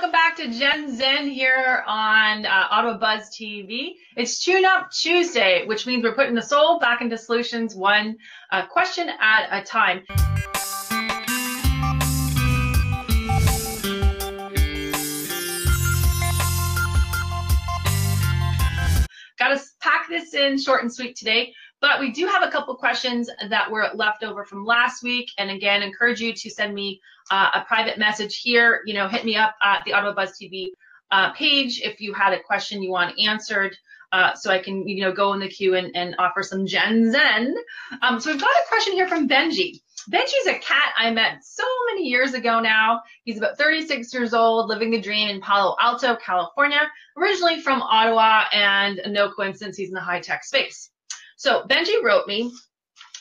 welcome back to ZEN here on Ottawa BuzzTV. It's Tune Up Tuesday, which means we're putting the soul back into solutions one question at a time. Got to pack this in short and sweet today, but we do have a couple questions that were left over from last week. And again, encourage you to send me a private message here. You know, hit me up at the Ottawa BuzzTV page if you had a question you want answered, so I can, you know, go in the queue and offer some Zen. So we've got a question here from Benji. Benji's a cat I met so many years ago now. He's about 36 years old, living the dream in Palo Alto, California, originally from Ottawa, and no coincidence, he's in the high-tech space. So Benji wrote me,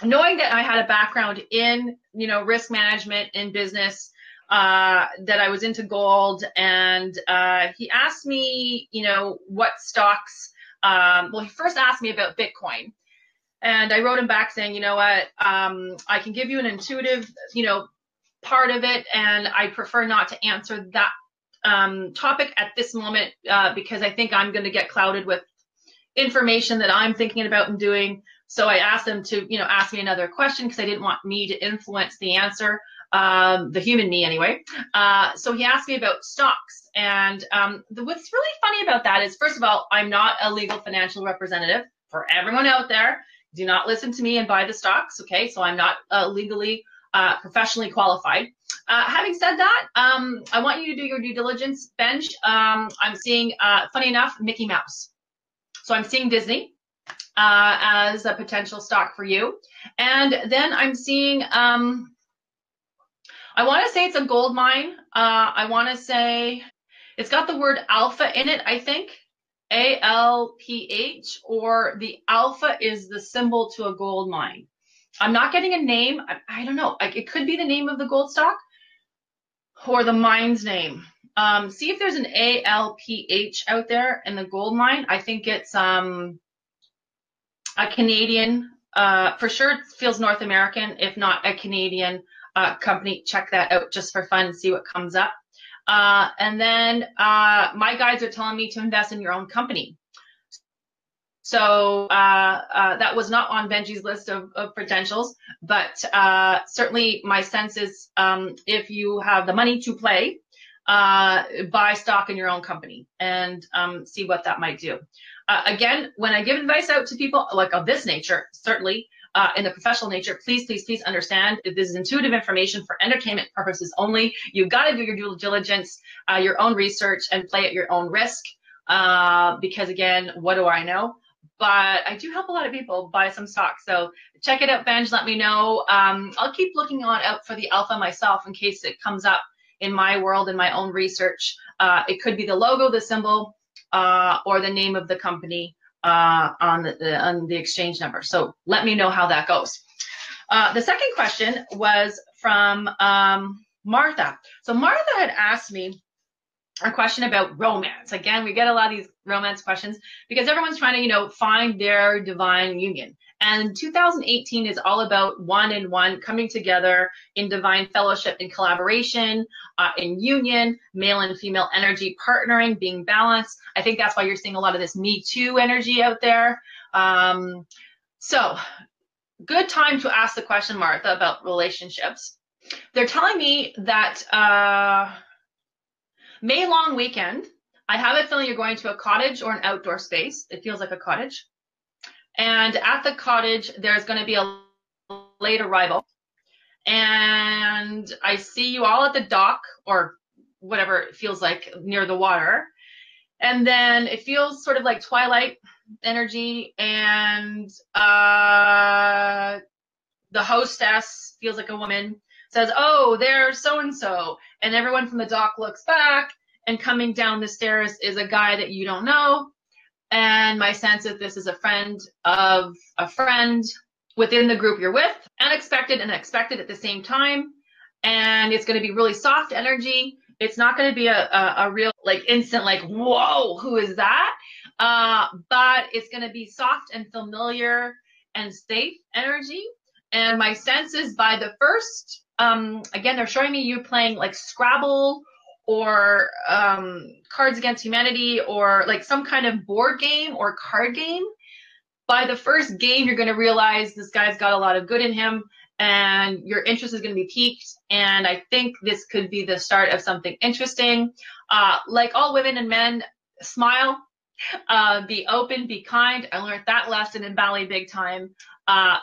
knowing that I had a background in, you know, risk management in business, that I was into gold, and he asked me, you know, what stocks, well, he first asked me about Bitcoin. And I wrote him back saying, you know what, I can give you an intuitive, you know, part of it, and I prefer not to answer that topic at this moment because I think I'm going to get clouded with information that I'm thinking about and doing. So I asked him to, you know, ask me another question because I didn't want me to influence the answer, the human me anyway. So he asked me about stocks. And what's really funny about that is, first of all, I'm not a legal financial representative. For everyone out there, do not listen to me and buy the stocks, okay? So I'm not legally, professionally qualified. Having said that, I want you to do your due diligence, Benj. I'm seeing, funny enough, Mickey Mouse. So I'm seeing Disney as a potential stock for you. And then I'm seeing, I want to say it's a gold mine. I want to say it's got the word alpha in it, I think. ALPH, or the alpha is the symbol to a gold mine. I'm not getting a name. I don't know. Like, it could be the name of the gold stock or the mine's name. See if there's an ALPH out there in the gold mine. I think it's a Canadian, for sure it feels North American, if not a Canadian company. Check that out just for fun and see what comes up. And then my guides are telling me to invest in your own company. So that was not on Benji's list of potentials, but certainly my sense is if you have the money to play, buy stock in your own company and see what that might do. Again, when I give advice out to people like of this nature, certainly in the professional nature, please, please, please understand this is intuitive information for entertainment purposes only. You've got to do your due diligence, your own research, and play at your own risk. Because again, what do I know? But I do help a lot of people buy some stocks. So check it out, Benj. Let me know. I'll keep looking out for the alpha myself in case it comes up in my world, in my own research. It could be the logo, the symbol, or the name of the company on the exchange number. So let me know how that goes. The second question was from Martha. So Martha had asked me a question about romance. Again, we get a lot of these romance questions because everyone's trying to, you know, find their divine union. And 2018 is all about one and one coming together in divine fellowship and collaboration, in union, male and female energy partnering, being balanced. I think that's why you're seeing a lot of this Me Too energy out there. So good time to ask the question, Martha, about relationships. They're telling me that May long weekend, I have a feeling you're going to a cottage or an outdoor space. It feels like a cottage. And at the cottage, there's going to be a late arrival. And I see you all at the dock or whatever it feels like near the water. And then it feels sort of like twilight energy. And the hostess feels like a woman, says, oh, there's so-and-so. And everyone from the dock looks back, and coming down the stairs is a guy that you don't know. And my sense is this is a friend of a friend within the group you're with, unexpected and expected at the same time. And it's going to be really soft energy. It's not going to be a real, like, instant, like, whoa, who is that? But it's going to be soft and familiar and safe energy. And my sense is by the first, again, they're showing me you playing like Scrabble or Cards Against Humanity, or like some kind of board game or card game, by the first game, you're going to realize this guy's got a lot of good in him, and your interest is going to be piqued. And I think this could be the start of something interesting. Like all women and men, smile, be open, be kind. I learned that lesson in ballet big time.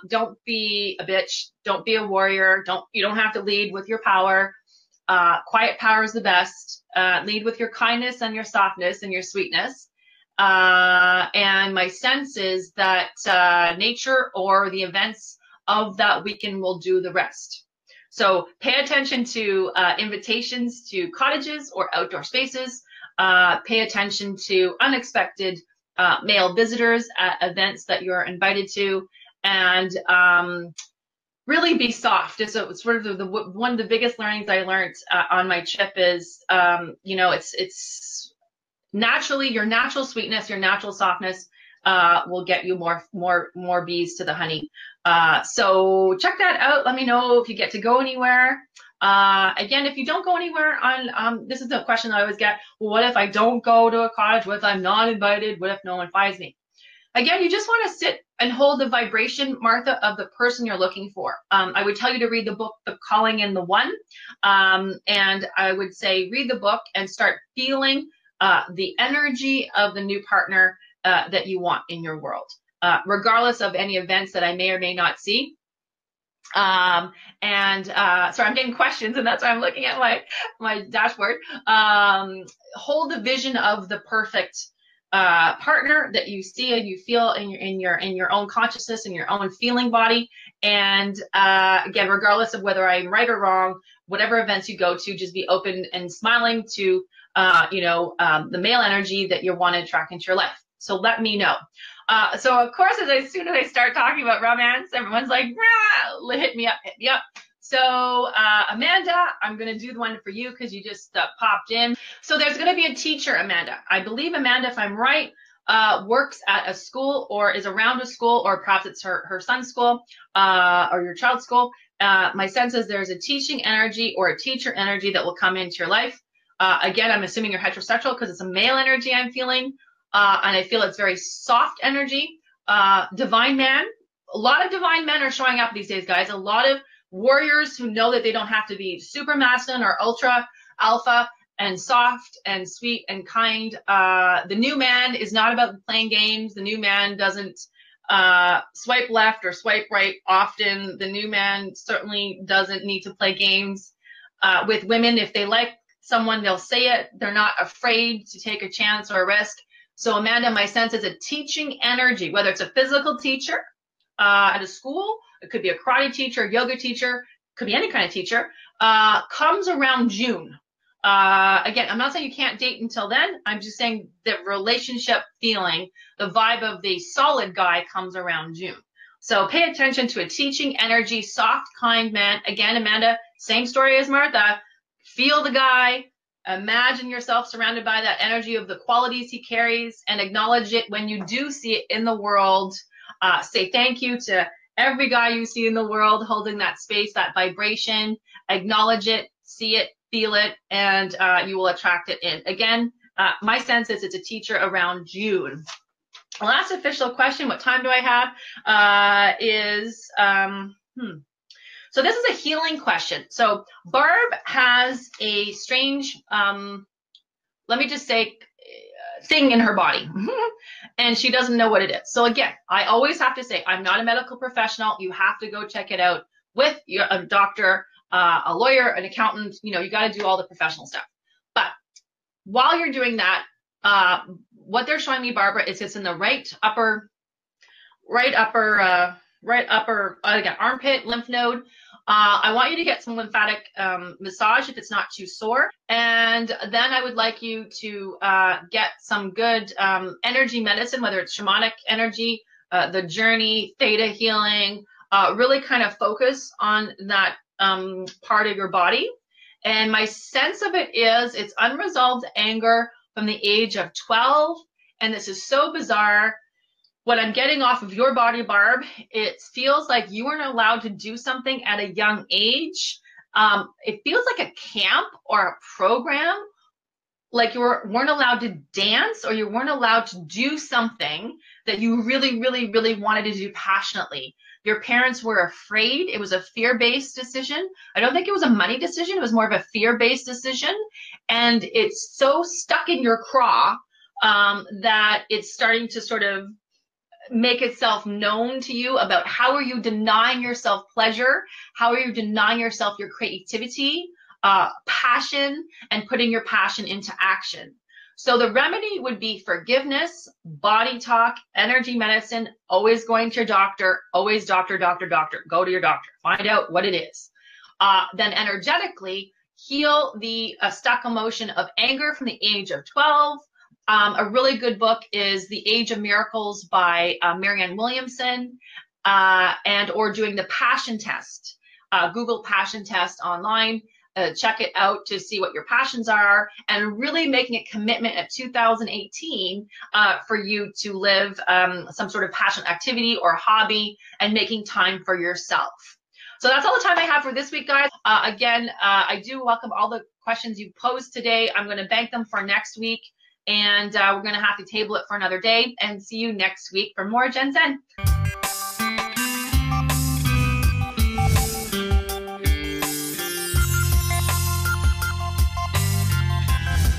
Don't be a bitch. Don't be a warrior. You don't have to lead with your power. Quiet power is the best. Lead with your kindness and your softness and your sweetness. And my sense is that nature or the events of that weekend will do the rest. So pay attention to invitations to cottages or outdoor spaces. Pay attention to unexpected male visitors at events that you're invited to, and really be soft. So it's sort of one of the biggest learnings I learned on my trip is, you know, it's naturally your natural sweetness, your natural softness will get you more bees to the honey. So check that out. Let me know if you get to go anywhere. Again, if you don't go anywhere on, this is the question I always get. Well, what if I don't go to a cottage? What if I'm not invited? What if no one finds me? Again, you just want to sit and hold the vibration, Martha, of the person you're looking for. I would tell you to read the book, The Calling in the One. And I would say read the book and start feeling the energy of the new partner that you want in your world, regardless of any events that I may or may not see. Sorry, I'm getting questions, and that's why I'm looking at my dashboard. Hold the vision of the perfect partner that you see and you feel in your own consciousness, in your own feeling body. And again, regardless of whether I'm right or wrong, whatever events you go to, just be open and smiling to the male energy that you want to attract into your life. So let me know. So of course, as soon as I start talking about romance, everyone's like, hit me up. So Amanda, I'm going to do the one for you because you just popped in. So there's going to be a teacher, Amanda. I believe Amanda, if I'm right, works at a school or is around a school, or perhaps it's her son's school or your child's school. My sense is there's a teaching energy or a teacher energy that will come into your life. Again, I'm assuming you're heterosexual because it's a male energy I'm feeling. And I feel it's very soft energy. Divine man. A lot of divine men are showing up these days, guys. A lot of warriors who know that they don't have to be super masculine or ultra alpha and soft and sweet and kind. The new man is not about playing games. The new man doesn't swipe left or swipe right often. The new man certainly doesn't need to play games with women. If they like someone, they'll say it. They're not afraid to take a chance or a risk. So Amanda, my sense is a teaching energy, whether it's a physical teacher at a school, it could be a karate teacher, yoga teacher, could be any kind of teacher, comes around June. Again, I'm not saying you can't date until then. I'm just saying the relationship feeling, the vibe of the solid guy comes around June. So pay attention to a teaching energy, soft, kind man. Again, Amanda, same story as Martha. Feel the guy. Imagine yourself surrounded by that energy of the qualities he carries, and acknowledge it when you do see it in the world. Say thank you to every guy you see in the world holding that space, that vibration. Acknowledge it, see it, feel it, and you will attract it in. Again, my sense is it's a teacher around June. Last official question, what time do I have? So this is a healing question. So Barb has a strange, let me just say, thing in her body, and she doesn't know what it is. So again, I always have to say, I'm not a medical professional. You have to go check it out with a doctor, a lawyer, an accountant. You got to do all the professional stuff. But while you're doing that, what they're showing me, Barbara, is it's in the right upper, again, armpit, lymph node. I want you to get some lymphatic massage if it's not too sore. And then I would like you to get some good energy medicine, whether it's shamanic energy, the journey, theta healing, really kind of focus on that part of your body. And my sense of it is it's unresolved anger from the age of 12. And this is so bizarre. What I'm getting off of your body, Barb, it feels like you weren't allowed to do something at a young age. it feels like a camp or a program, like you weren't allowed to dance, or you weren't allowed to do something that you really, really, really wanted to do passionately. Your parents were afraid. It was a fear-based decision. I don't think it was a money decision. It was more of a fear-based decision. And it's so stuck in your craw that it's starting to sort of make itself known to you about how are you denying yourself pleasure? How are you denying yourself your creativity, passion, and putting your passion into action? So the remedy would be forgiveness, body talk, energy medicine, always going to your doctor, always doctor, doctor, doctor. Go to your doctor, find out what it is. Then energetically, heal the stuck emotion of anger from the age of 12. A really good book is The Age of Miracles by Marianne Williamson, or doing the passion test. Google passion test online. Check it out to see what your passions are, and really making a commitment at 2018 for you to live some sort of passion activity or hobby and making time for yourself. So that's all the time I have for this week, guys. Again, I do welcome all the questions you posed today. I'm going to bank them for next week, and we're going to have to table it for another day, and see you next week for more Gen Zen.